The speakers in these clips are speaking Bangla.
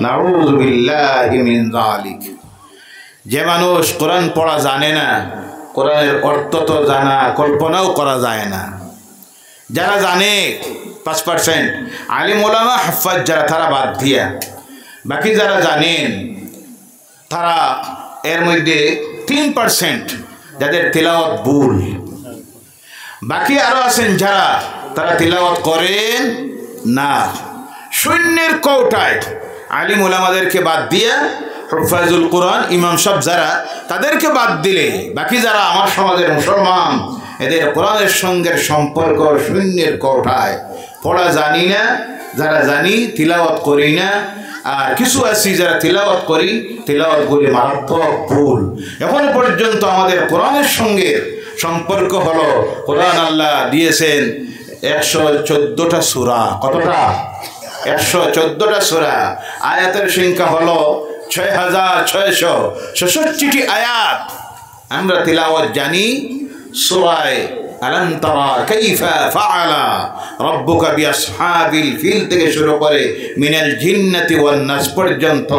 নাউযু বিল্লাহি মিন যালিক। যে মানুষ কোরআন পড়া জানে না, কোরআনের অর্থ তো জানা কল্পনাও করা যায় না। যারা জানে 5%, আলিম ওলামা হাফাজ যারা, তারা বাদ দিয়া বাকি যারা জানেন তারা এর মধ্যে 3% যাদের তিলাওয়াত ভুল। বাকি আরো আছেন যারা তারা তিলাওয়াত করেন না। শূন্যের কৌটায় আলিম ওলামাদেরকে বাদ দিয়া হুফাজুল কোরআন ইমাম সাহেব যারা, তাদেরকে বাদ দিলে বাকি যারা আমার সমাজের মুসলমান, এদের কোরআনের সঙ্গে সম্পর্ক শূন্যের কৌটায়। পড়া জানি না, যারা জানি তিলাওয়াত করি না, আর কিছু আছি যারা তিলাওয়াত করি, তিলাওয়াতগুলি মারাত্মক ভুল। এখন পর্যন্ত আমাদের কোরআনের সঙ্গে সম্পর্ক হলো, কোরআন আল্লাহ দিয়েছেন 114টা সূরা। কতটা? 114টা সূরা। আয়াতের সংখ্যা হলো 6666টি আয়াত। আমরা তিলাওয়াত জানি সূরা আলাম তারা কাইফা ফাআলা রাব্বুকা বিআসহাবিল ফিল থেকে শুরু করে মিনাল জিন্নাতি ওয়ান নাস পর্যন্ত।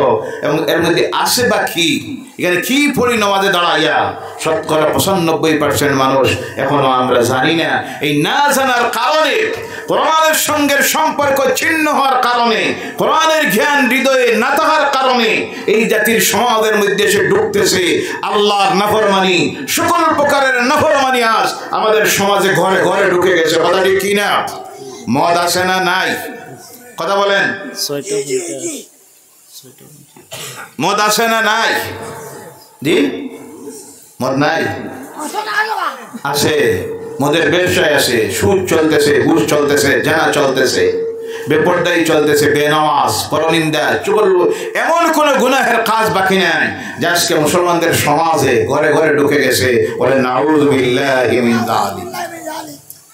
এবং এর মধ্যে আছে বাকি এখানে কি পড়ি নামাজে দাঁড়াইয়া, শতকরা 95% মানুষ এখনো আমরা জানি না। এই না জানার কারণে, কোরআনের সঙ্গে সম্পর্ক ছিন্ন হওয়ার কারণে, কোরআনের জ্ঞান হৃদয়ে না থাকার কারণে এই জাতির সমাজের মধ্যে এসে ঢুকতেছে আল্লাহর নাফরমানি, সকল প্রকারের নাফরমানি আজ আমাদের সমাজে ঘরে ঘরে ঢুকে গেছে। কথা ঠিক কি না? মদ আছে না নাই? কথা বলেন। মদ আছে না নাই? জি, মদ নাই? আছে। মদের ব্যবসায় আছে, সুদ চলতেছে, ঘুষ চলতেছে, জানা চলতেছে, বেপরদাই চলতেছে, বেনামাজ, পরনিন্দা, চুগল, এমন কোন গুনাহের কাজ বাকি নাই যা আজকে মুসলমানদের সমাজে ঘরে ঘরে ঢুকে গেছে। বলে নাউযু বিল্লাহি মিন যালিক।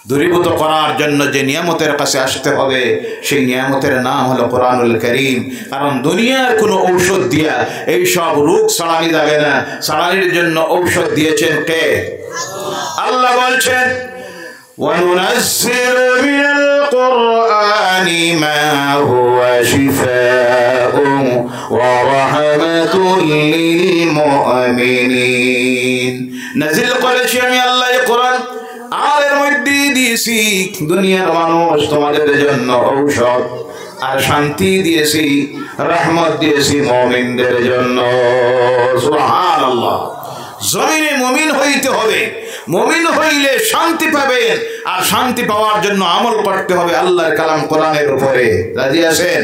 দূরীভূত করার জন্য যে নিয়ামতের কাছে আসতে হবে, সেই নিয়ামতের নাম হলো কোরআনুল কারীম। কারণ দুনিয়ার কোনো ঔষধ দিয়া এই সব রোগ সারানি যাবে না। সারানির জন্য ঔষধ দিয়েছেন কে? আল্লাহ বলছেন وَنُنَزِّلُ مِنَ الْقُرْآنِ مَا هُوَ شِفَاءٌ وَرَحْمَةٌ لِلْمُؤْمِنِينَ। নাযিল করেছি আমি আল্লাহ এই কোরআন, আর এর মধ্যে দিয়েছি দুনিয়ার মানুষ তোমাদের জন্য ঔষধ আর শান্তি দিয়েছি, রহমত দিয়েছি মুমিনদের জন্য। সুবহানাল্লাহ। জমিনে মুমিন হইতে হবে, মুমিন হইলে শান্তি পাবেন, আর শান্তি পাওয়ার জন্য আমল করতে হবে আল্লাহর কালাম কোরআনের উপরে। রাজি আছেন?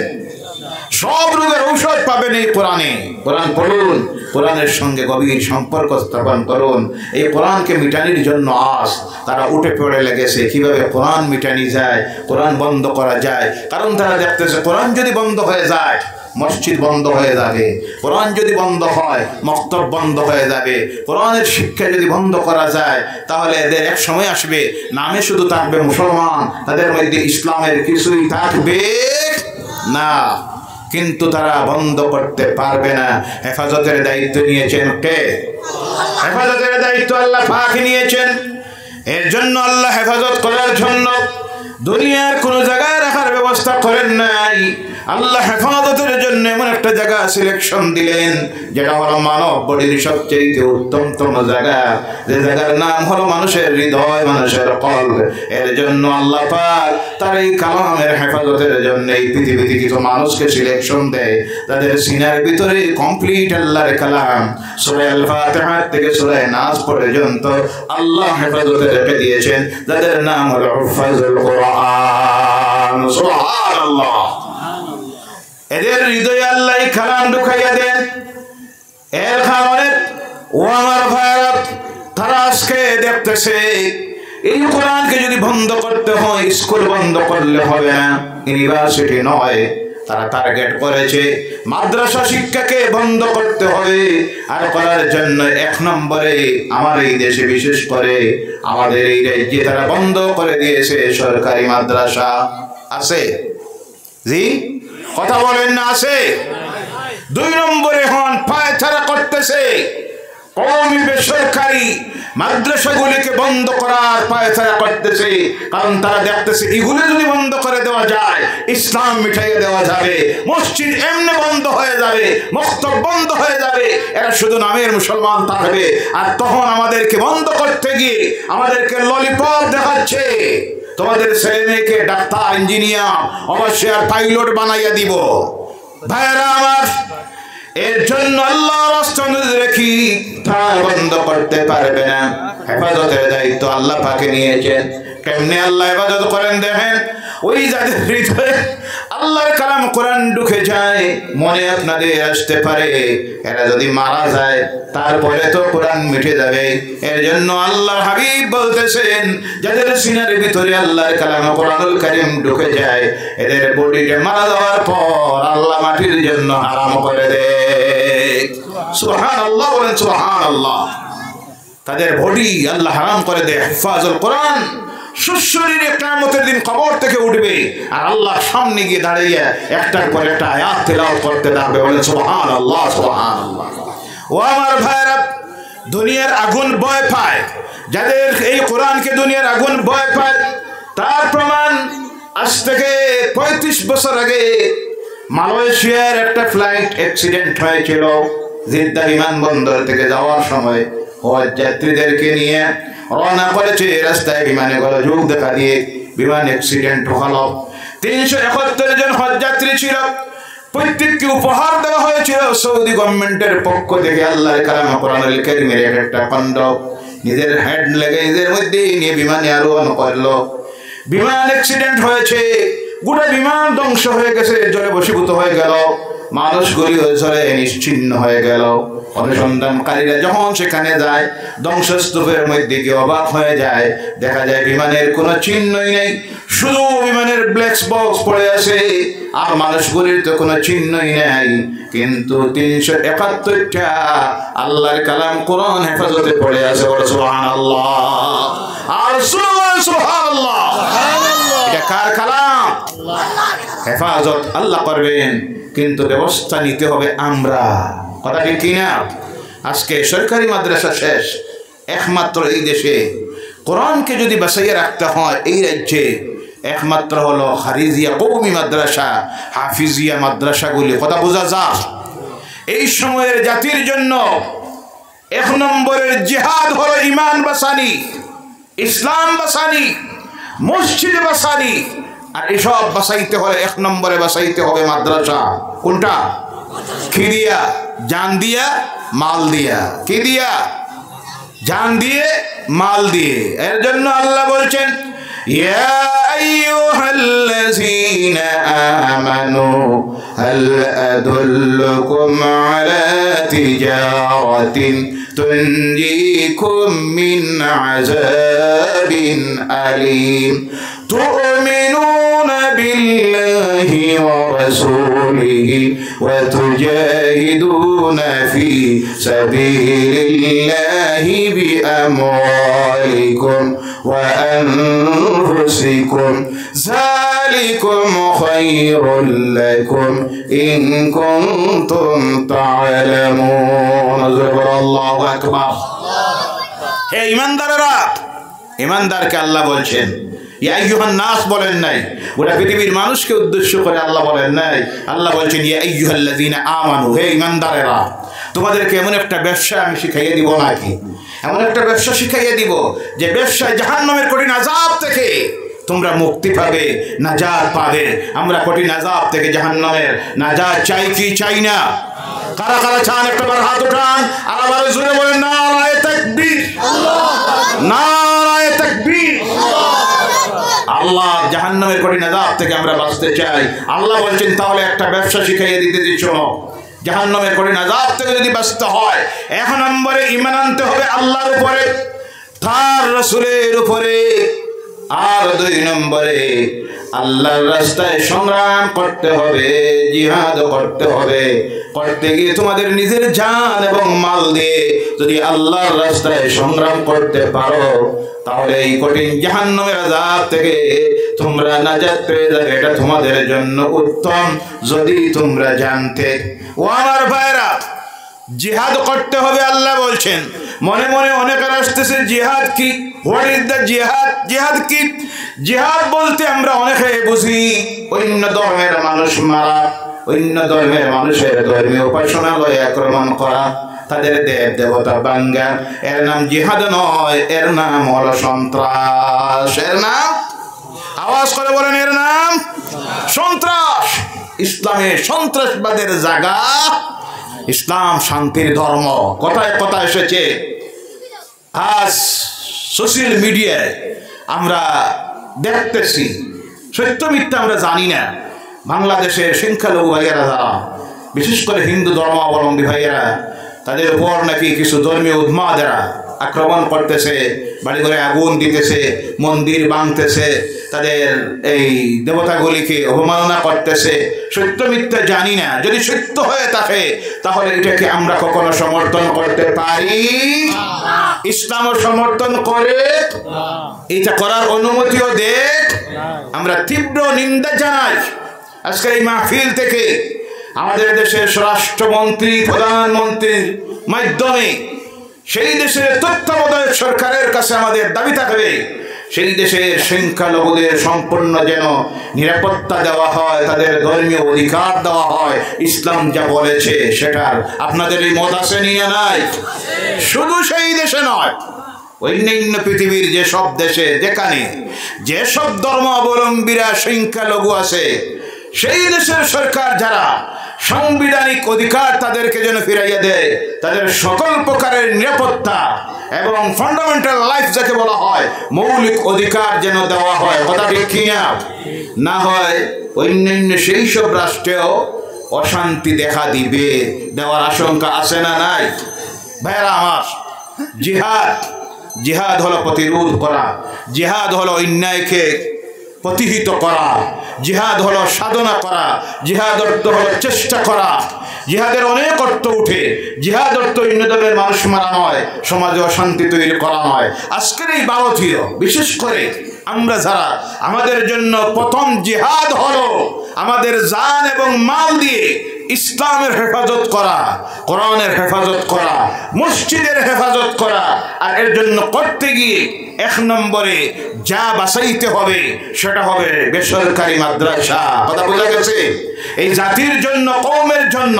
সব রোগের ঔষধ পাবেন এই কোরআনে। কোরআন পড়ুন, কোরআনের সঙ্গে গভীর সম্পর্ক স্থাপন করুন। এই কোরআনকে মিটানির জন্য আজ তারা উঠে পড়ে লেগেছে কিভাবে কোরআন মিটানি যায়, কোরআন বন্ধ করা যায়। কারণ তারা দেখতেছে কোরআন যদি বন্ধ হয়ে যায় মসজিদ বন্ধ হয়ে যাবে, কোরআন যদি বন্ধ হয় মক্তব বন্ধ হয়ে যাবে, কোরআনের শিক্ষা যদি বন্ধ করা যায় তাহলে এদের এক সময় আসবে নামে শুধু থাকবে মুসলমান, তাদের মধ্যে ইসলামের কিছুই থাকবে না। কিন্তু তারা বন্ধ করতে পারবে না। হেফাজতের দায়িত্ব নিয়েছেন কে? হেফাজতের দায়িত্ব আল্লাহ পাক নিয়েছেন। এর জন্য আল্লাহ হেফাজত করার জন্য দুনিয়ার কোন জায়গায় রাখার ব্যবস্থা করেন নাই। আল্লাহ হেফাজতের জন্য এমন একটা জায়গা সিলেকশন দিলেন যেটা হলো মানব বডির সবচেয়ে উত্তমতম জায়গা, যে জায়গার নাম হলো মানুষের হৃদয়, মানুষের কলব। এর জন্য আল্লাহ পাক তার এই কালামের হেফাজতের জন্য এই পৃথিবীতে কিছু মানুষকে সিলেকশন দেয়, তাদের সিনার ভিতরে কমপ্লিট আল্লাহর কালাম সূরা আল ফাতিহা থেকে সূরা নাস পর্যন্ত আল্লাহ হেফাজতে রেখে দিয়েছেন, যাদের নাম হলো হুফাজুল কোরআন। সুবহানাল্লাহ। এদের হৃদয়ে আল্লাহ কালাম ঢুকাইয়া দেন। এর কারণে ও আমার ভাইরা, তারা আজকে দেখতেছে এই কোরআনকে যদি বন্ধ করতে হয় স্কুল বন্ধ করলে হবে না, ইউনিভার্সিটি নয়, তারা টার্গেট করেছে মাদ্রাসা শিক্ষাকে বন্ধ করতে হবে। আর করার জন্য 1 নম্বরে আমার এই দেশে বিশেষ করে আমাদের এই রাজ্যে তারা বন্ধ করে দিয়েছে সরকারি মাদ্রাসা। আছে? জি, কথা বলেন না? আছে? 2 নম্বরে হন পায়চারা করতেছে কওমি বেসরকারি মাদ্রাসাগুলিকে বন্ধ করার পায়তারা করতেছে, কারণ তারা দেখতেছে এগুলো যদি বন্ধ করে দেওয়া যায় ইসলাম মিটাইয়ে দেওয়া যাবে, মসজিদ এমনি বন্ধ হয়ে যাবে, মক্তব বন্ধ হয়ে যাবে, এরা শুধু নামের মুসলমান থাকবে। আর তখন আমাদেরকে বন্ধ করতে গিয়ে আমাদেরকে ললিপপ দেখাচ্ছে, তোমাদের ছেলে মেয়েকে ডাক্তার, ইঞ্জিনিয়ার, অবশ্যই আর পাইলট বানাইয়া দিব। ভাইরা আমার, এর জন্য আল্লাহর রাস্তা রেখি তা বন্ধ করতে পারবে না। হেফাজতের দায়িত্ব আল্লাহ পাকে নিয়েছেন। কেমনে আল্লাহ হেফাজত করেন দেখেন, ওই যাদের হৃদয়ে আল্লাহর কালাম কোরআন ঢুকে যায়, মনে আপনাদের আসতে পারে এরা যদি মারা যায় তারপরে তো কোরআন মিটে যাবে। এর জন্য আল্লাহ হাবিব বলতেছেন, যাদের সিনার ভিতরে আল্লাহর কালাম কোরআনুল কারীম ঢুকে যায়, এদের বডিটা মারা যাওয়ার পর আল্লাহ মাটির জন্য হারাম করে দেয়। সুবহানাল্লাহ, বলেন সুবহানাল্লাহ। তাদের বডি আল্লাহ হারাম করে দেয়। হিফাজুল কোরআন সুশরীরে কিয়ামতের দিন কবর থেকে উঠবে আর আল্লাহর সামনে গিয়ে দাঁড়িয়ে একটার পর একটা আয়াত তেলাওয়াত করতে থাকবে। বলেন সুবহানাল্লাহ, সুবহানাল্লাহ। ও আমার ভাইরা, দুনিয়ার আগুন ভয় পায়, যাদের এই কোরআনকে দুনিয়ার আগুন ভয় পায় তার প্রমাণ আজ থেকে 35 বছর আগে মালয়েশিয়ার একটা ফ্লাইট অ্যাক্সিডেন্ট হয়েছিল। জিদ্দা বিমানবন্দর থেকে যাওয়ার সময় হজ যাত্রীদেরকে নিয়ে রওনা করেছে, রাস্তায় বিমানে গোলযোগ দেখা দিয়ে বিমান অ্যাক্সিডেন্ট হলো। 371 জন হজ যাত্রী ছিল, প্রত্যেককে উপহার দেওয়া হয়েছিল সৌদি গভর্নমেন্টের পক্ষ থেকে আল্লাহর কালাম কোরআনুল কারীমের একটা খণ্ড নিজের হ্যান্ড লেগে নিজের মধ্যে নিয়ে বিমানে আরোহণ করলো। বিমান অ্যাক্সিডেন্ট হয়েছে, গোটা বিমান ধ্বংস হয়ে গেছে, জলে বশীভূত হয়ে গেল, মানুষগুলি জলে নিশ্চিহ্ন হয়ে গেল। অনুসন্ধানকারীরা যখন সেখানে যায় ধ্বংসস্তূপের মধ্যে গিয়ে অবাক হয়ে যায়, দেখা যায় বিমানের কোনো চিহ্নই নেই, শুধু বিমানের ব্ল্যাক বক্স পড়ে আছে আর মানুষগুলির তো কোনো চিহ্নই নেই। কিন্তু 371টা আল্লাহর কালাম কোরআন হেফাজতে পড়ে আছে। সুবহানাল্লাহ, আর সুবহানাল্লাহ। এটা কার কালাম? হেফাজত আল্লাহ করবেন, কিন্তু ব্যবস্থা নিতে হবে আমরা। কথা ঠিক কিনা? আজকে সরকারি মাদ্রাসা শেষ, একমাত্র এই দেশে কোরআনকে যদি বাঁচাইয়ে রাখতে হয় এই রাজ্যে একমাত্র হলো খারিজিয়া কওমি মাদ্রাসা, হাফিজিয়া মাদ্রাসাগুলি। কথা বোঝা যায়? এই সময়ের জাতির জন্য 1 নম্বরের জিহাদ হলো ঈমান বাঁচানি, ইসলাম বাঁচানি, মসজিদ বাঁচানি। আর এসব বাঁচাইতে হলে 1 নম্বরে বাঁচাইতে হবে মাদ্রাসা। কোনটা? কি দিয়া? জান দিয়া, মাল দিয়া। কি দিয়া? জান দিয়ে, মাল দিয়ে। এর জন্য আল্লাহ বলছেন, ইয়া আইয়ুহাল্লাযীনা আমানু হাল আদুল্লুকুম আলা তিজারাতিন তুনজিকুম মিন আযাবিন আলীম তু'মিনুনা বিল্লাহি ওয়া রাসূলিহি ওয়া তুজাহিদুনা ফি সাবিলিল্লাহি বিআমওয়ালিকুম ওয়া আনফুসিকুম যালিকুম খায়রুল লাকুম ইন কুনতুম তা'লামুন। আল্লাহু আকবার। হে ঈমানদাররা, ঈমানদারকে আল্লাহ বলছেন ইয়া আইয়ুহান নাস বলেন নাই, গোটা পৃথিবীর মানুষকে উদ্দেশ্য করে আল্লাহ বলেন নাই। আল্লাহ বলছেন ইয়া আইয়ুহাল্লাযীনা আমানু, হে ঈমানদারেরা, তোমাদেরকে এমন একটা ব্যবসা আমি শিখাইয়ে দিব নাকি, এমন একটা ব্যবসা শিখাইয়ে দিব যে ব্যবসায় জাহান্নামের কঠিন আযাব থেকে তোমরা মুক্তি পাবে, নাজাত পাবে। আমরা কঠিন আযাব থেকে জাহান্নামের নাজাত চাই কি চাই না? কারা কারা চান একবার হাত উঠান আর আবার জোরে বলেন নারায়ে তাকবীর, নারায়ে তাকবীর। আল্লাহ জাহান্নামের কঠিন আযাব থেকে আমরা বাঁচতে চাই। আল্লাহ বলছেন তাহলে একটা ব্যবসা শিখাইয়ে দিতে দিচ্ছ, জাহান্নামের কঠিন আযাব থেকে যদি বাঁচতে হয় 1 নম্বরে ঈমান আনতে হবে আল্লাহর উপরে, তার রাসূলের উপরে, আর 2 নম্বরে আল্লাহর রাস্তায় সংগ্রাম করতে হবে, জিহাদ করতে হবে। করতে গিয়ে তোমাদের নিজের জান এবং মাল দিয়ে যদি আল্লাহর রাস্তায় সংগ্রাম করতে পারো তাহলে এই কঠিন জাহান্নামের আযাব থেকে তোমরা নাজাত পেয়ে যাবে। এটা তোমাদের জন্য উত্তম যদি তোমরা জানতে। ও আমার ভাইরা, জিহাদ করতে হবে আল্লাহ বলছেন। মনে মনে অনেকের আসতেছে জিহাদ কি, হোয়াট ইজ দ্য জিহাদ, জিহাদ কি? জিহাদ বলতে আমরা অনেকে বুঝি অন্য ধর্মের মানুষ মারা, অন্য ধর্মের মানুষের ধর্মীয় উপাসনালয়ে আক্রমণ করা, তাদের দেব দেবতা ভাঙ্গা। এর নাম জিহাদ নয়, এর নাম হলো সন্ত্রাস। এর নাম, আওয়াজ করে বলেন, এর নাম সন্ত্রাস। ইসলামে সন্ত্রাসবাদের জায়গা, ইসলাম শান্তির ধর্ম। কথায় কথা এসেছে। আজ সোশ্যাল মিডিয়ায় আমরা দেখতেছি, সত্য মিথ্যা আমরা জানি না, বাংলাদেশের সংখ্যালঘু ভাইয়েরা যারা, বিশেষ করে হিন্দু ধর্মাবলম্বী ভাইয়েরা, তাদের উপর নাকি কিছু ধর্মীয় উন্মাদেরা আক্রমণ করতেছে, বাড়ি ঘরে আগুন দিতেছে, মন্দির ভাঙতেছে, তাদের এই দেবতাগুলিকে অবমাননা করতেছে। সত্য মিথ্যা জানি না, যদি সত্য হয়ে থাকে তাহলে এটাকে আমরা কখনো সমর্থন করতে পারি? ইসলামও সমর্থন করে, এটা করার অনুমতিও দেখ। আমরা তীব্র নিন্দা জানাই আজকের এই মাহফিল থেকে আমাদের দেশের স্বরাষ্ট্রমন্ত্রী, প্রধানমন্ত্রীর মাধ্যমে সেই দেশের তত্ত্বাবধায়ক সরকারের কাছে আমাদের দাবি থাকবে, সেই দেশের সংখ্যালঘুদের সম্পূর্ণ যেন নিরাপত্তা দেওয়া হয়, তাদের ধর্মীয় অধিকার দেওয়া হয়। ইসলাম যা বলেছে সেটার আপনাদের এই মত আছে নিয়ে নাই? শুধু সেই দেশে নয়, অন্যান্য পৃথিবীর যেসব দেশে, যেখানে যেসব ধর্মাবলম্বীরা সংখ্যালঘু আছে, সেই দেশের সরকার যারা সাংবিধানিক অধিকার তাদেরকে যেন ফিরাইয়া দেয়, তাদের সকল প্রকারের নিরাপত্তা এবং ফান্ডামেন্টাল লাইফ যাকে বলা হয়, মৌলিক অধিকার যেন দেওয়া হয়। কথা ঠিক কিনা? না হয় অন্যান্য সেই সব রাষ্ট্রেও অশান্তি দেখা দিবে, দেওয়ার আশঙ্কা আছে না নাই? ভাইরা আমার, জিহাদ, জিহাদ হলো প্রতিরোধ করা, জিহাদ হলো অন্যায়কে প্রতিহিত করা, জিহাদ হলো সাধনা করা, জিহাদ অর্থ হলো চেষ্টা করা। জিহাদের অনেক অর্থ উঠে। জিহাদ অর্থ অন্য ধর্মের মানুষ মারা নয়, সমাজে অশান্তি তৈরি করা নয়। আজকের এই ভারতীয়, বিশেষ করে আমরা যারা, আমাদের জন্য প্রথম জিহাদ হলো আমাদের জান এবং মাল দিয়ে ইসলামের হেফাজত করা, কোরআনের হেফাজত করা, মসজিদের হেফাজত করা। আর এর জন্য করতে গিয়ে এক নম্বরে যা বাঁচাইতে হবে সেটা হবে বেসরকারি মাদ্রাসা। কথা বোঝা গেছে? এই জাতির জন্য, কওমের জন্য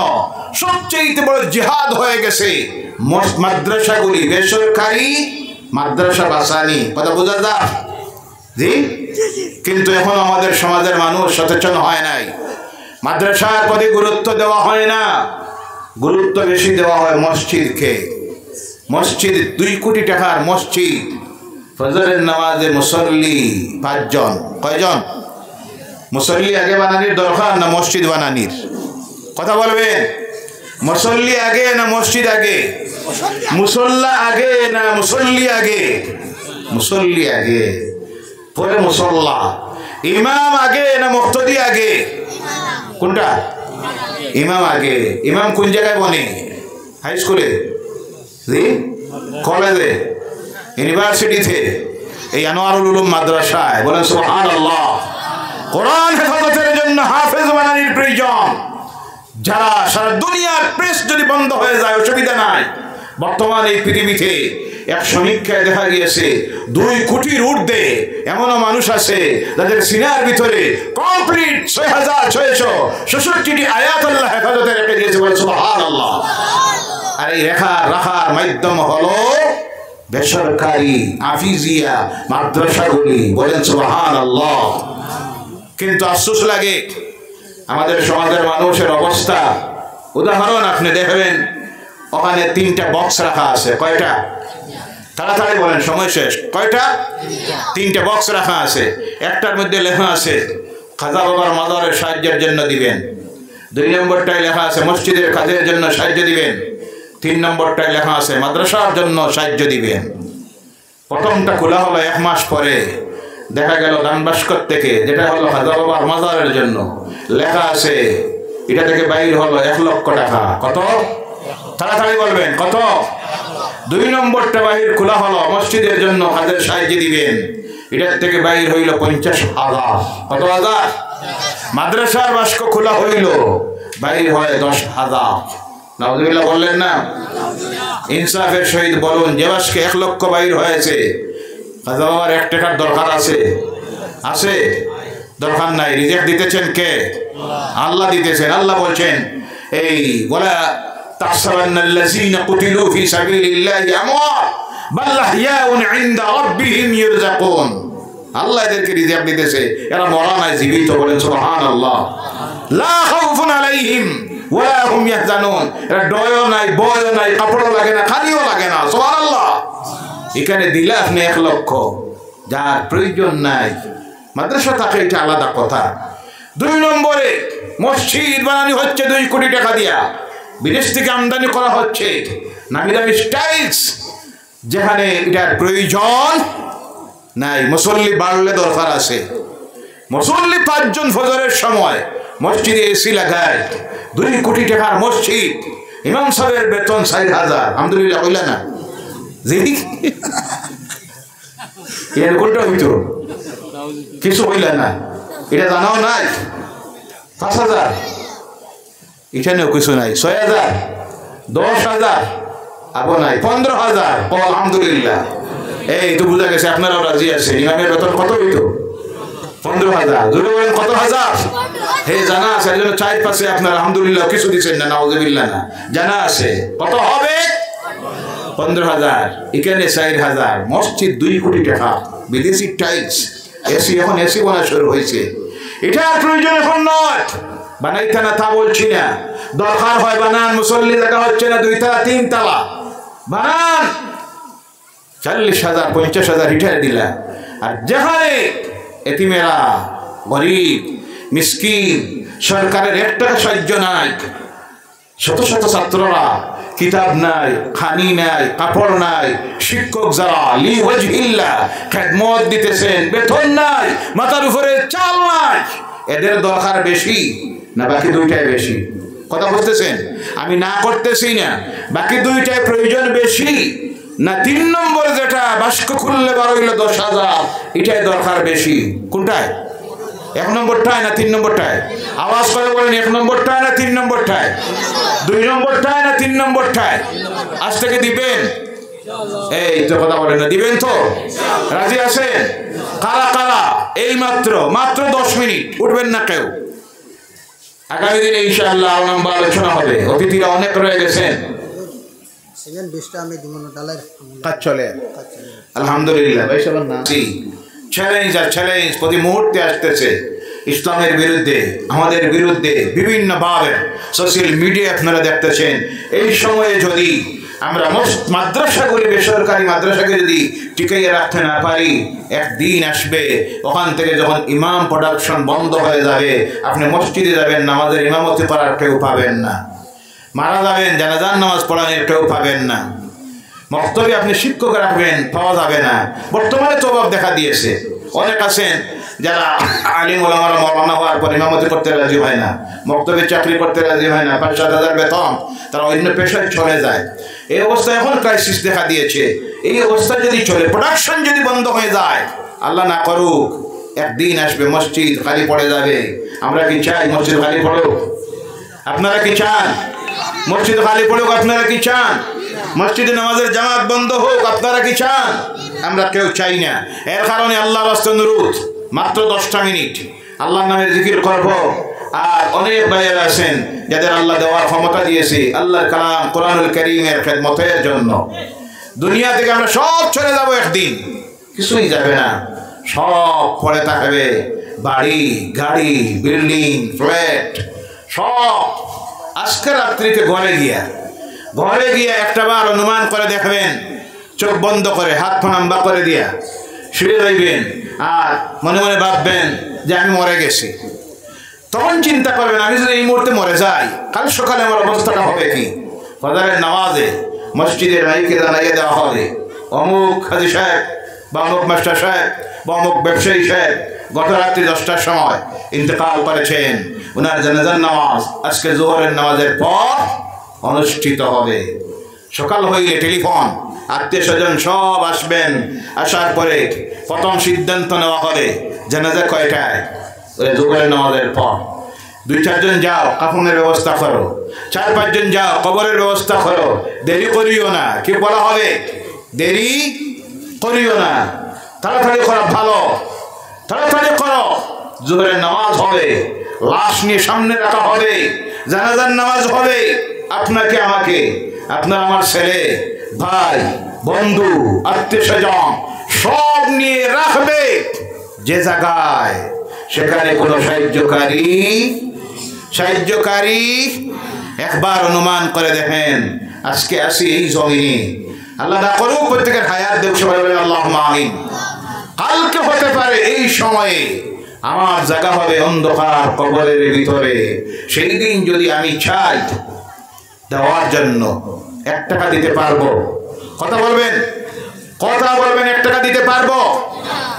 সবচেয়ে বড় জিহাদ হয়ে গেছে মাদ্রাসাগুলি, বেসরকারি মাদ্রাসা বাঁচানি। কথা বোঝা যায়? জি। কিন্তু এখন আমাদের সমাজের মানুষ সচেতন হয় নাই, মাদ্রাসার প্রতি গুরুত্ব দেওয়া হয় না, গুরুত্ব বেশি দেওয়া হয় মসজিদকে। মসজিদ 2 কোটি টাকার মসজিদ, ফজরের নামাজে মুসল্লি 5 জন। কয়জন মুসল্লি আগে বানানির দরকার না মসজিদ বানানির? কথা বলবেন, মুসল্লি আগে না মসজিদ আগে? মুসল্লা আগে না মুসল্লি আগে? মুসল্লি আগে, পরে মুসল্লা। ইমাম আগে না মুক্তদি আগে? কোনটা? ইমাম আগে। ইমাম কোন জায়গায় বনে? হাই স্কুলে, কলেজে, ইউনিভার্সিটিতে, এই আনোয়ারুল উলুম মাদ্রাসায়। বলেন সুবহানাল্লাহ। কোরআন হেফাজতের জন্য হাফেজ বানানির প্রয়োজন। যারা সারা দুনিয়ার প্রেস যদি বন্ধ হয়ে যায় অসুবিধা নাই। বর্তমান এই পৃথিবীতে এক সমীক্ষায় দেখা গিয়েছে 2 কোটির ঊর্ধ্বে এমনও মানুষ আছে যাদের সিনার ভিতরে কমপ্লিট 6666টি আয়াত আল্লাহ হেফাজতে রেখে দিয়েছে। বলে সুবহানাল্লাহ। আর এই রাখার মাধ্যম হলো বেসরকারি হাফিজিয়া মাদ্রাসাগুলি। বলেন সুবহানাল্লাহ। কিন্তু আফসোস লাগে আমাদের সমাজের মানুষের অবস্থা। উদাহরণ আপনি দেখবেন, ওখানে 3টা বক্স রাখা আছে। কয়টা? তাড়াতাড়ি বলেন, সময় শেষ। কয়টা? 3টা বক্স রাখা আছে। একটার মধ্যে লেখা আছে খাজা বাবার মাজারের সাহায্যের জন্য দিবেন। 2 নম্বরটায় লেখা আছে মসজিদের কাজের জন্য সাহায্য দিবেন। 3 নম্বরটায় লেখা আছে মাদ্রাসার জন্য সাহায্য দিবেন। প্রথমটা খোলা হলো 1 মাস পরে, দেখা গেল দানবাস্কর থেকে, যেটা হলো খাজা বাবার মাজারের জন্য, লেখা আছে এটা থেকে বাইর হলো 1 লক্ষ টাকা। কত? তাড়াতাড়ি বলবেন, কত? 2 নম্বরটা বাহির খোলা হলো মসজিদের জন্য কাজের সাহায্য দিবেন, এটার থেকে বাইর হইল 50,000। কত হাজার? মাদ্রাসার বাস্ক খোলা হইল, বাইর হয় 10,000। নাউজুবিল্লাহ বললেন না? ইনসাফের সহিত বলুন, যে আজকে 1 লক্ষ বাইর হয়েছে, খাজা বাবার 1 টাকার দরকার আছে? আছে? দরকার নাই। রিজেক্ট দিতেছেন কে? আল্লাহ দিতেছেন। আল্লাহ বলছেন এই ওয়ালা তাহসাবান্নাল্লাযীনা কুতিলু ফি সাবিলিল্লাহি আমওয়াত বাল আহইয়াউন ইনদা রাব্বিহিম ইরযাকুন। আল্লাহ এদেরকে রিজেক্ট দিতেছে, এরা মরা নাই, জীবিত। বলেন সুবহানাল্লাহ। লা খাউফুন আলাইহিম ওয়ালা হুম ইয়াহজানুন। এরা ডয়ও নাই, বয়ও নাই, কাপড়ও লাগে না, খানিও লাগে না। সুবহানাল্লাহ। এখানে দিলে আপনি 1 লক্ষ, যার প্রয়োজন নাই মাদ্রাসা থাকে, এটা আলাদা কথা। 2 নম্বরে মসজিদ বানানো হচ্ছে 2 কোটি টাকা দিয়া, বিদেশ থেকে আমদানি করা হচ্ছে নামি দামি স্টাইলস, যেখানে এটার প্রয়োজন নাই। মুসল্লি বাড়লে দরকার আছে। মুসল্লি 5 জন ফজরের সময় মসজিদে এসি লাগায়। 2 কোটি টাকার মসজিদ, ইমাম সাহেবের বেতন 4000। আলহামদুলিল্লাহ হইল না? জি, এর কোনটা হইতো? কিছু হইল না, এটা জানাও নাই। 5000 এখানেও কিছু নাই। 6000, 10000 আবো নাই, 15000। আলহামদুলিল্লাহ। এই তো বুঝা গেছে আপনারাও রাজি আছে। ইমামের বেতন কত হইতো? 15000। জোরে বলেন কত হাজার? হে জানা আছে, এর জন্য 4 পাশে আপনারা আলহামদুলিল্লাহ কিছু দিচ্ছেন না, নাউজুবিল্লাহ না। জানা আছে কত হবে? 15000। এখানে 4000। মসজিদ 2 কোটি টাকা, বিদেশি টাইলস, এসি। এখন এসি বানা শুরু হয়েছে। এটার প্রয়োজন এখন নয়, বানাইতে না তা বলছি না। দরকার হয় বানান। মুসল্লি জায়গা হচ্ছে না 2 তলা 3 তলা, বানান। 40,000 50,000 হিটার দিলা। আর যেখানে এতিমেরা, গরিব, মিসকিন, সরকারের 1 টাকা সাহায্য নাই, শত শত ছাত্ররা কিতাব নাই, খানি নাই, কাপড় নাই, শিক্ষক যারা লি ওয়াজহিল্লাহ খেদমত দিতেছেন, বেতন নাই, মাথার উপরে চাল নাই, এদের দরকার বেশি না বাকি 2টাই বেশি? কথা বুঝতেছেন? আমি না করতেছি না, বাকি 2টাই প্রয়োজন বেশি না 3 নম্বর যেটা বাস্ক খুললে 10,000, এটাই দরকার বেশি? কোনটায়? 1 নম্বরটায় না 3 নম্বরটায়? আওয়াজ করে বলেন, 1 নম্বরটায় না 3 নম্বরটায়? 2 নম্বরটায় না 3 নম্বরটায়? আজ থেকে দিবেন? এই তো কথা বলেন না, দিবেন তো? রাজি আছেন? কারা কারা? এই মাত্র 10 মিনিট, উঠবেন না কেউ। আগামী দিনে ইনশাআল্লাহ লম্বা আলোচনা হবে। অতিথিরা অনেক রয়ে গেছেন। কাজ চলে আলহামদুলিল্লাহ। ভাই সবার নাম চ্যালেঞ্জ আর চ্যালেঞ্জ প্রতি মুহূর্তে আসতেছে ইসলামের বিরুদ্ধে, আমাদের বিরুদ্ধে বিভিন্নভাবে সোশ্যাল মিডিয়া আপনারা দেখতেছেন। এই সময়ে যদি আমরা মাদ্রাসাগুলি, বেসরকারি মাদ্রাসাকে যদি টিকিয়ে রাখতে না পারি, একদিন আসবে ওখান থেকে যখন ইমাম প্রোডাকশন বন্ধ হয়ে যাবে, আপনি মসজিদে যাবেন, নামাজের ইমামতি করার কেউ পাবেন না। মারা যাবেন, জানাজার নামাজ পড়ানোর কেউ পাবেন না। মক্তবে আপনি শিক্ষক রাখবেন, পাওয়া যাবে না। বর্তমানে তো অভাব দেখা দিয়েছে। অনেক আছেন যারা আলিম ওলামারা মওলানা হওয়ার পর ইমামতি করতে রাজি হয় না, মক্তবে চাকরি করতে রাজি হয় না, 5-7 হাজার বেতন, তারা অন্য পেশায় চলে যায়। এই অবস্থায় এখন ক্রাইসিস দেখা দিয়েছে। এই অবস্থা যদি চলে, প্রোডাকশন যদি বন্ধ হয়ে যায়, আল্লাহ না করুক, একদিন আসবে মসজিদ খালি পড়ে যাবে। আমরা কি চাই মসজিদ খালি পড়ুক? আপনারা কি চান মসজিদ খালি পড়ুক? আপনারা কি চান মসজিদে নামাজের জামাত বন্ধ হোক? আপনারা কি চান? আমরা কেউ চাই না। এর কারণে আল্লাহর রাস্তা অনুরোধ, মাত্র 10টা মিনিট আল্লাহর নামে জিকির করব। আর অনেক ভাইয়েরা আছেন যাদের আল্লাহ দেওয়ার ক্ষমতা দিয়েছে আল্লাহর কালাম কোরআনুল কারীমের খেদমতের জন্য। দুনিয়া থেকে আমরা সব চলে যাব, একদিন কিছুই যাবে না, সব পড়ে থাকবে। বাড়ি, গাড়ি, বিল্ডিং, ফ্ল্যাট সব। আজকে রাত্রিতে ঘরে গিয়া একটাবার অনুমান করে দেখবেন, চোখ বন্ধ করে হাত ফানাম্বা করে দিয়া শুয়ে যাইবেন আর মনে মনে ভাববেন যে আমি মরে গেছি। তখন চিন্তা করবেন, আমি যদি এই মুহূর্তে মরে যাই, কাল সকালে আমার অবস্থাটা হবে কি? ফজরের নামাজে মসজিদের মাইকে জানাইয়ে দেওয়া হবে, অমুক হাজি সাহেব বা অমুক মাস্টার সাহেব বা অমুক ব্যবসায়ী সাহেব গত রাত্রি 10টার সময় ইন্তেকাল করেছেন, ওনার জানাজার নামাজ আজকে জোহরের নামাজের পর অনুষ্ঠিত হবে। সকাল হইলে টেলিফোন, আত্মীয় স্বজন সব আসবেন। আসার পরে প্রথম সিদ্ধান্ত নেওয়া হবে জানাজা কয়টায়? জোহরের নামাজের পর। 2-4 জন যাও, কাফনের ব্যবস্থা করো। 4-5 জন যাও, কবরের ব্যবস্থা করো। দেরি করিও না। কি বলা হবে? দেরি করিও না, তাড়াতাড়ি করা ভালো। তাড়াতাড়ি করো। জোহরের নামাজ হবে, লাশ নিয়ে সামনে রাখা হবে, জানাজার নামাজ হবে। আপনাকে আমাকে, আপনার আমার ছেলে, ভাই, বন্ধু, আত্মীয় স্বজন সব নিয়ে রাখবে যে জায়গায়, সেখানে কোনো সাহায্যকারী একবার অনুমান করে দেখেন। আজকে আসি এই জমিনে, আল্লাহ না করুক প্রত্যেকের হায়াত দেব, সবাই বলেন আল্লাহুম্মা আমিন। কালকে হতে পারে এই সময়ে আমার জায়গা হবে অন্ধকার কবরের ভিতরে। সেই দিন যদি আমি চাই দেওয়ার জন্য 1 টাকা দিতে পারবো? কথা বলবেন, 1 টাকা দিতে পারবো?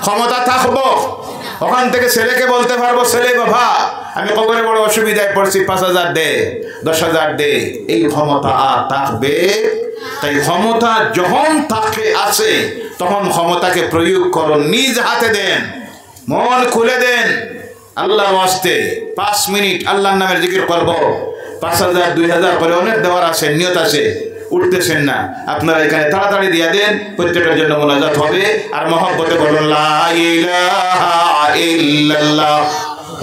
ক্ষমতা থাকবো? ওখান থেকে ছেলেকে বলতে পারবো, ছেলে বাবা আমি কবরে বড় অসুবিধায় পড়ছি, 5,000 দে, 10,000 দে? এই ক্ষমতা আর থাকবে? তাই ক্ষমতা যখন থাকে আছে, তখন ক্ষমতাকে প্রয়োগ করুন, নিজ হাতে দেন, মন খুলে দেন। আল্লাহর ওয়াস্তে 5 মিনিট আল্লাহর নামের জিকির করব, 5,000 2,000 করে অনেক দেওয়ার আছে, নিয়ত আছে, উঠতেছেন না আপনারা এখানে তাড়াতাড়ি দিয়ে দেন। প্রত্যেকের জন্য মোনাজাত হবে। আর মহব্বতে বলুন লা ইলাহা ইল্লাল্লাহ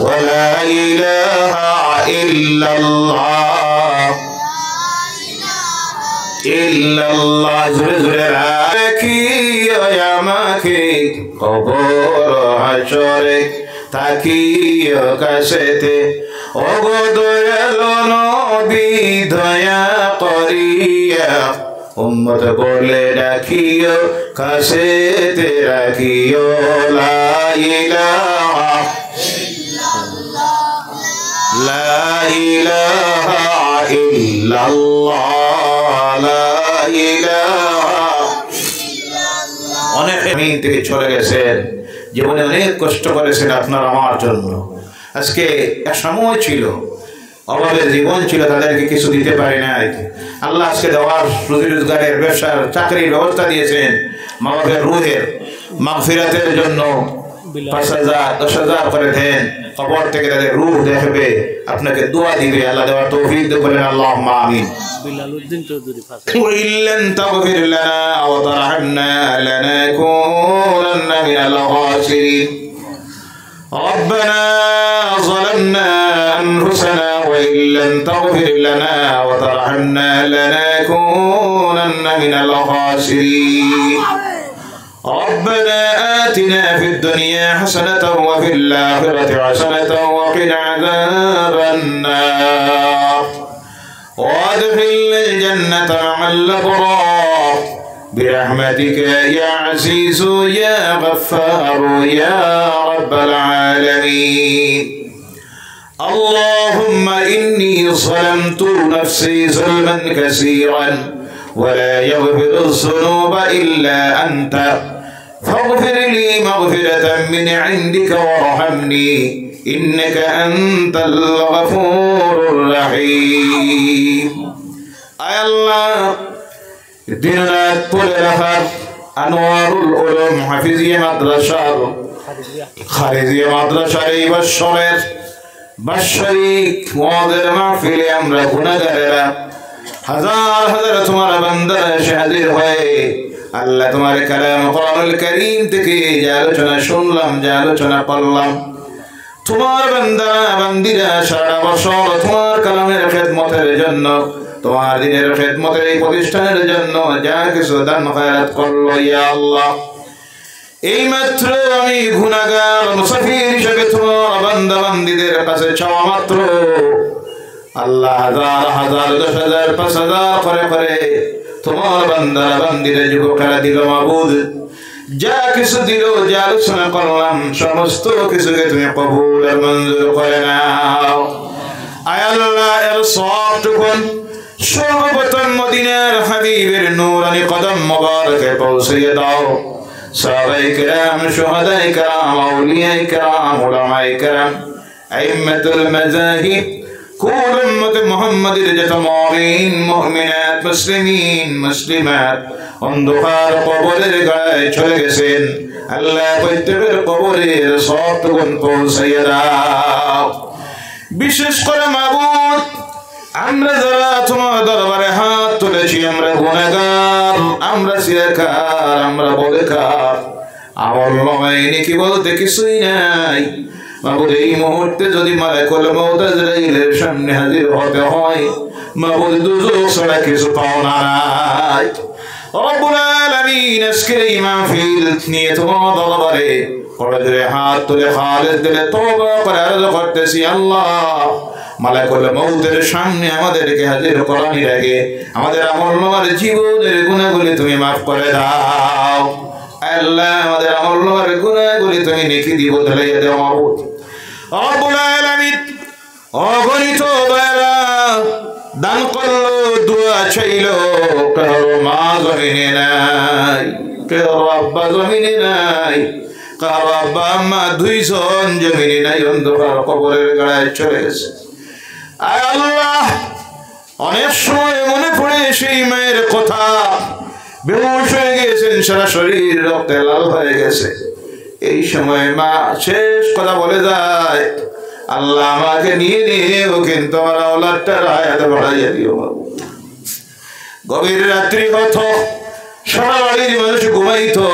ওয়া লা ইলাহা ইল্লাল্লাহ ইল্লাল্লাহ। জোরে জোরে রাখিও আমাকে কবর হাসরে, তাকিও কাছেতে ওগো দয়ালো নবী, দয়া করিয়া উম্মত বলে রাখিও, কাছেতে রাখিও। লা ইলাহা ইল্লাল্লাহ লা ইলাহা ইল্লাল্লাহ লা ইলাহা ইল্লাল্লাহ। অনেক জমিন থেকে চলে গেছেন, জীবনে অনেক কষ্ট করেছেন আপনার আমার জন্য। আজকে এক সময় ছিল, অভাবের জীবন ছিল, তাদেরকে কিছু দিতে পারি নাই। আল্লাহ আজকে দেওয়ার, রুজি রোজগারের, ব্যবসার, চাকরির ব্যবস্থা দিয়েছেন। মা বাবার রুহের মাগফিরাতের জন্য 5,000 10,000 করে দেন। কবর থেকে তাদের রূহ দেখবে, আপনাকে দোয়া দিবে, আল্লাহ দেওয়ার তৌফিক দেন, বলেন আল্লাহুম্মা আমিন। বিলালউদ্দিন চৌধুরী ইল্লান তাগফির লানা ওয়া তারহামনা লানাকুনান্না মিনাল খাসিরিন। ربنا ظلمنا أنفسنا وإن لم تغفر لنا وترحمنا لنكونن من الخاسرين. ربنا آتنا في الدنيا حسنة وفي الآخرة حسنة وقنا عذاب النار وادخلنا الجنة مع الأبرار برحمتك يا عزيز يا غفار يا رب العالمين. اللهم إني ظلمت نفسي ظلما كثيرا ولا يغفر الذنوب إلا أنت فاغفر لي مغفرة من عندك وارحمني إنك أنت الغفور الرحيم. أي الله দিনরাত পড়ে রাখার আনোয়ারুল উলুম হাফিজিয়া মাদ্রাসার খারিজিয়া মাদ্রাসার এই বৎসরের বাৎসরিক ওয়াজের মাহফিলে আমরা গুনাহগারেরা হাজার হাজার তোমার বান্দারা এসে হাজির হয়ে আল্লাহ তোমার কালাম কোরআনুল কারীম থেকে যে আলোচনা শুনলাম, যে আলোচনা করলাম, তোমার বান্দারা বান্দিরা সারা বছর তোমার কালামের খেদমতের জন্য, তোমার দিনের খেদমতের এই প্রতিষ্ঠানের জন্য যা কিছু দান খয়রাত করলো ইয়া আল্লাহ, এই মাত্র আমি গুনাহগার মুসাফির হিসেবে তোমার বান্দা বান্দীদের কাছে চাওয়া মাত্র আল্লাহ হাজার হাজার 10,000 5,000 করে করে তোমার বান্দা বান্দীরা যুবকেরা দিল মাবুদ, যা কিছু দিল, যা আলোচনা করলাম সমস্ত কিছুকে তুমি কবুল আর মঞ্জুর করে নাও। আয় আল্লাহ এর সবটুকুন সর্বপ্রথম মদিনার হাবিবের নূরানি কদম মোবারকে পৌঁছিয়ে দাও। সাহাবায়ে কেরাম, শুহাদায়ে কেরাম, আউলিয়ায়ে কেরাম, উলামায়ে কেরাম, আইম্মাতুল মাযাহিব, কুল উম্মত মুহাম্মাদের যত মুমিন মুমিনাত মুসলিমিন মুসলিমাত অন্ধকার কবরের গায়ে চলে গেছেন, আল্লাহ প্রত্যেকের কবরের সবটুকুন পৌঁছিয়ে দাও। বিশেষ করে মাবুদ আমরা যারা তোমার দরবারে হাত তুলেছি আমরা গুনাহগার, আমরা সিরকার, আমরা বলেকার, আমল নামায় নেকি বলতে কিছুই নাই। মাবুদ এই মুহূর্তে যদি মালাকুল মউত আজরাইলের সামনে হাজির হতে হয়, মাবুদ দুজক ছাড়া কিছু পাওনা নাই। রব্বুল আলামিন আজকে এই মাহফিল নিয়ে তোমার দরবারে কলেজে হাত তুলে খালেস দিলে তওবা করে আরজ করতেছি, আল্লাহ মালাকুল মউতের সামনে আমাদেরকে হাজির করানোর আগে আমাদের আমল নামার জীবনের গুনাহগুলি তুমি মাফ করে দাও। আল্লাহ আমাদের আমল নামার গুনাহগুলি তুমি নেকি দিয়ে বদলাইয়া দাও মাবুদ। রব্বুল আলামিন অগণিত দয়ালা দান করলো, দোয়া চাইলো, কারো মা জমিনে নাই, কারো আব্বা জমিনে নাই, কারো আব্বা আম্মা দুইজন জমিনে নাই, অন্ধকার কবরের গাড়ায় চলে গেছে। আয় আল্লাহ, অনেক সময় মনে পড়ে সেই মায়ের কথা, বেহুশ হয়ে গেছেন, সারা শরীর রক্তে লাল হয়ে গেছে। এই সময় মা শেষ কথা বলে যায়, আল্লাহ আমাকে নিয়ে নিও, কিন্তু আমার আওলাদটার হায়াত বাড়াইয়া দিও। গভীর রাত্রি হতো, সারা বাড়ির মানুষ ঘুমাইতো,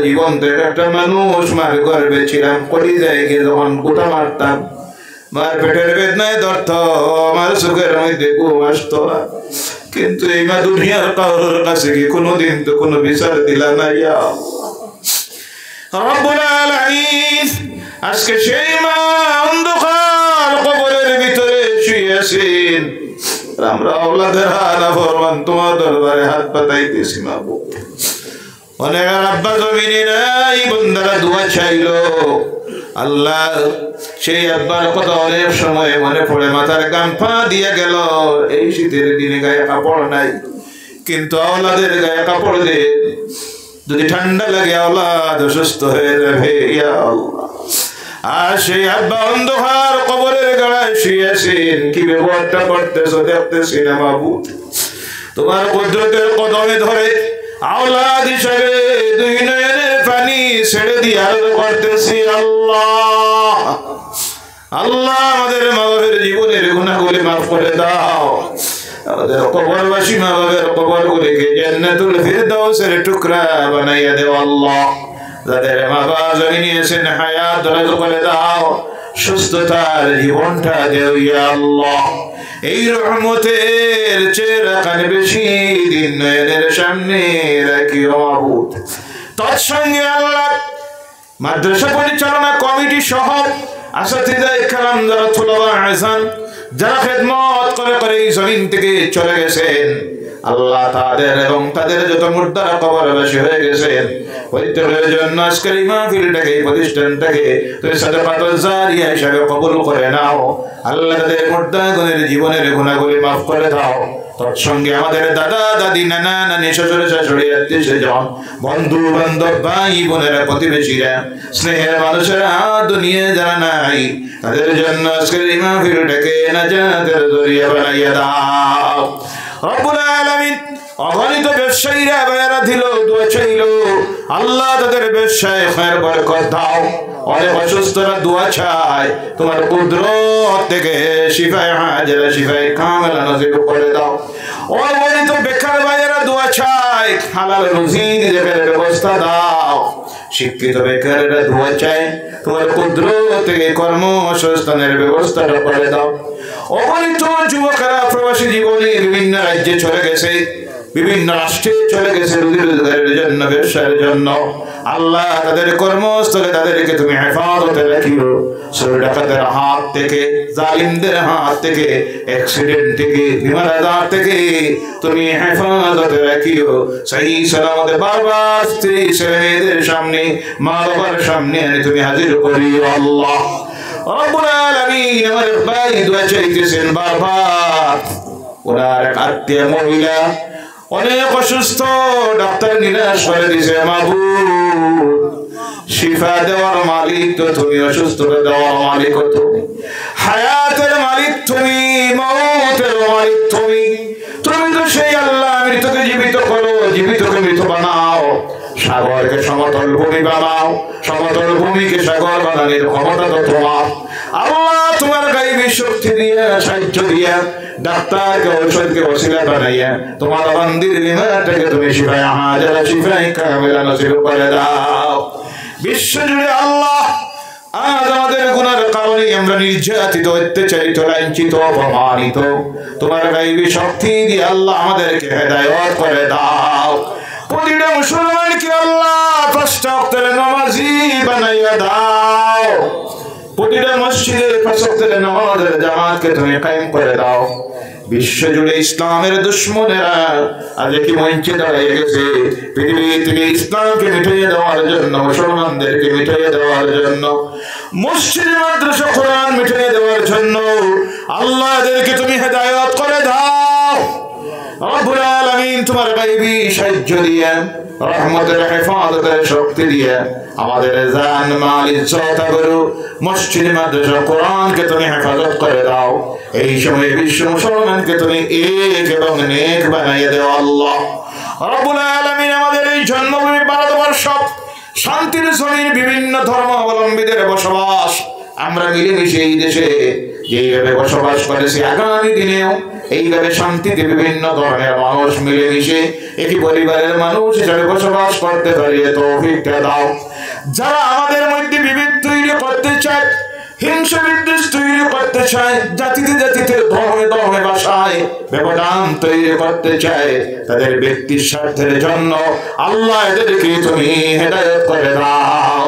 জীবন্ত একটা মানুষ মার গর্বে ছিলাম, কলিজায় গিয়ে যখন গোটা মারতাম, মার পেটের বেদনায় ধরত, আমার চোখের মধ্যে ঘুম আসতো না। কিন্তু এই মা দুনিয়ার কারোর কাছে কি কোনোদিন তো কোনো বিচার দিলা না। ইয়া রব্বুল আলামিন, আজকে সেই মা অন্ধকার কবরের ভিতরে শুয়ে আছেন, আমরা আওলাদের নাফরমান তোমার দরবারে হাত পাতাইতেছি মাবুদ। অনেক আব্বা জমিনে নাই, বন্দারা দোয়া চাইলো, আল্লাহ সেই আব্বার কথা অনেক সময় মনে পড়ে, মাথার গাম পা দিয়ে গেল। এই শীতের দিনে গায়ে কাপড় নাই, কিন্তু আওলাদের গায়ে কাপড় দে, যদি ঠান্ডা লাগে আওলাদ অসুস্থ হয়ে যাবে। ইয়া আল্লাহ, আর সেই আব্বা অন্ধকার কবরের গাড়ায় শুয়েছেন, কি ব্যবহারটা করতেছ দেখতেছি না মাবুদ। তোমার কুদরতের কদমে ধরে আওলাদ হিসেবে দুই নয়নের পানি ছেড়ে দিয়ে আরজ করতেছি, আল্লাহ আল্লাহ আমাদের মা বাবার জীবনের গুনাহগুলি মাফ করে দাও। আমাদের কবরবাসী মা বাবার কবরগুলিকে জান্নাতুল ফিরদাউসের টুকরা বানাইয়া দেও আল্লাহ। যাদের মা বাবা জমিনে আছেন হায়াত দরাজ করে দাও, সুস্থতার জীবনটা দেও ইয়া আল্লাহ। এই রহমতের চেহারা কানে বেশি দিন নয়নের সামনে রাখিও মাবুদ। তৎসঙ্গে আল্লাহ মাদ্রাসা পরিচালনা কমিটি সহ আসাতিদায়ে কেরাম, যারা তুলাবা আহসান, যারা খেদমত করে করে এই জমিন থেকে চলে গেছেন, আল্লাহ তাদের এবং তাদের যত মুর্দারা কবরবাসী হয়ে গেছেন, প্রত্যেকের জন্য আজকের এই মাহফিলটাকে, এই প্রতিষ্ঠানটাকে তুমি সাদাকাতুল জারিয়া হিসাবে কবুল করে নাও। আল্লাহ তাদের মুর্দাগণের জীবনের গুনাহগুলি মাফ করে দাও। তৎসঙ্গে আমাদের দাদা দাদি, নানা নানি, শ্বশুর শাশুড়ি, আত্মীয় স্বজন, বন্ধু বান্ধব, ভাই বোনেরা, প্রতিবেশীরা, স্নেহের মানুষেরা, দুনিয়া যারা নাই, তাদের জন্য আজকের এই মাহফিলটাকে নাজাতের জরিয়া বানাইয়া দাও। রব্বুল আলামিন অগণিত ব্যবসায়ীরা বেড়া দিল, দোয়া চাইল, আল্লাহ তাদের ব্যবসায় খায়ের বরকত দাও। অনেক অসুস্থরা দোয়া চায়, তোমার কুদরত থেকে শিফায়ে হাজেরা, শিফায়ে কামেলা নসিব করে দাও। অগণিত বেকার ভাইয়েরা দোয়া চায়, হালাল রুজি রিজিকের ব্যবস্থা দাও। শিক্ষিত বেকারেরা দোয়া চায়, তোমার কুদরত থেকে কর্মসংস্থানের ব্যবস্থাটা করে দাও। অগণিত যুবকেরা প্রবাসী জীবনে বিভিন্ন রাজ্যে চলে গেছে, বিভিন্ন রাষ্ট্রে চলে গেছে রুজি রোজগারের জন্য, ব্যবসার জন্য। আল্লাহ তাদের কর্মস্থলে তাদেরকে তুমি হেফাজতে রাখিও, চোর ডাকাতের হাত থেকে, জালিমদের হাত থেকে, অ্যাক্সিডেন্ট থেকে, বিমান আজাব থেকে তুমি হেফাজতে রাখিও। সহি সালামতে বারবার স্ত্রী ছেলে মেয়েদের সামনে, মা বাবার সামনে তুমি হাজির করিও আল্লাহ। রব্বুল আলামিন আমার ভাই দোয়া চাইতেছেন বারবার, ওনার এক আত্মীয় মহিলা অনেক অসুস্থ, ডাক্তার নিরাশ করে দিছে, মাবুদ শিফা দেওয়ার মালিক তো তুমি, অসুস্থতা দেওয়ার মালিক তুমি, হায়াতের মালিক তুমি, মৌতের মালিক তুমি। তুমি তো সেই আল্লাহ, মৃতকে জীবিত করো, জীবিতকে মৃত বানাও, সাগরকে সমতল ভূমি বানাও, সমতল ভূমিকে সাগর বানানোর ক্ষমতা তো তোমার। আল্লাহ তোমার গায়েবী শক্তি দিয়া সাহায্য দিয়া ডাক্তারকে ঔষধকে ওসিলা বানাইয়া তোমার বান্দির বিমারটাকে তুমি শিফায়ে হাজারা শিফায়ে কামিলা নসিব করে দাও। বিশ্বজুড়ে আল্লাহ আজ আমাদের গুনার কারণে আমরা নির্যাতিত, অত্যাচারিত, লাঞ্ছিত, অপমানিত। তোমার গায়েবী শক্তি দিয়ে আল্লাহ আমাদেরকে হেদায়েত করে দাও। প্রতিটা মুসলমানকে আল্লাহ 5 ওয়াক্তের নামাজি বানাইয়া দাও। প্রতিটা মসজিদে 5 ওয়াক্তের নামাজের জামাতকে তুমি কায়েম করে দাও। বিশ্বজুড়ে ইসলামের দুশমনেরা আজ কি মঞ্চে দাঁড়িয়ে গেছে পৃথিবী থেকে ইসলামকে মিটিয়ে দেওয়ার জন্য, মুসলমানদেরকে মিটিয়ে দেওয়ার জন্য, মসজিদ মাদ্রাসা কোরআন মিটিয়ে দেওয়ার জন্য। আল্লাহ এদেরকে তুমি হেদায়েত করে দাও। রব্বুল আলামিন তোমার গায়বী সাহায্য দিয়ে, রহমতের হেফাজতের শক্তি দিয়ে আমাদের জান মাল ইজ্জত আবরু মসজিদ মাদ্রাসা কোরআনকে তুমি হেফাজত করে দাও। এই সময় বিশ্ব মুসলমানকে তুমি এক এবং নেক বানাইয়া দাও আল্লাহ রব্বুল আলামিন। আমাদের এই জন্মভূমি ভারতবর্ষ শান্তির জমিন, বিভিন্ন ধর্মাবলম্বীদের বসবাস। আমরা মিলেমিশে এই দেশে যেভাবে বসবাস করেছি আগামী দিনেও এইভাবে শান্তিতে বিভিন্ন ধরনের মানুষ মিলেমিশে একই পরিবারের মানুষ হিসেবে বসবাস করতে পারি তৌফিকটা দাও। যারা আমাদের মধ্যে বিভেদ তৈরি করতে চায়, হিংসা বিদ্বেষ তৈরি করতে চায়, জাতিতে জাতিতে ধর্মে ধর্মে ভাষায় ব্যবধান তৈরি করতে চায়, তাদের ব্যক্তির স্বার্থের জন্য আল্লাহ এদেরকে তুমি হেদায়েত করে দাও।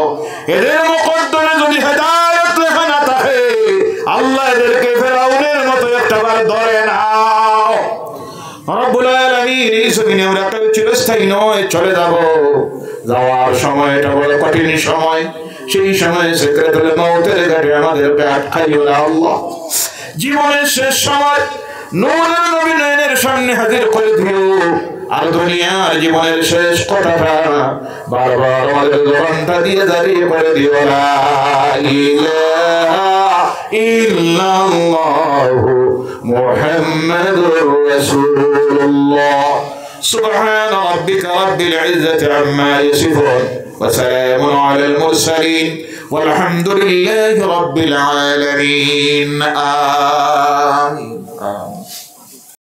এদের মুকদ্দমে যদি হেদায়েত লেখা না থাকে আল্লাহ এদেরকে ফেরাউনের মতো একটাবার ধরে নাও রব্বুল আলামিন। এই জমিনে আমরা কেউ চিরস্থায়ী নয়, চলে যাব। যাওয়ার সময়টা বড় কঠিন সময়। সেই সময় সেক্রেটারি মওতের ঘাটে আমাদেরকে আটকাইও না আল্লাহ। জীবনের শেষ সময় নূরের নবী নয়নের সামনে হাজির করে দিও। আর দুনিয়ার জীবনের শেষ কথাটা বারবার আমাদের জবানটা দিয়ে দাঁড়িয়ে করে দিও, লা ইলাহা ইল্লাল্লাহু মুহাম্মাদুর রাসূলুল্লাহ। সুবহান রাব্বিকা রাব্বিল ইজ্জাতি আম্মা ইয়াসিফুন ওয়া সালামুন আলাল মুরসালিন والحمد لله رب العالمين آمين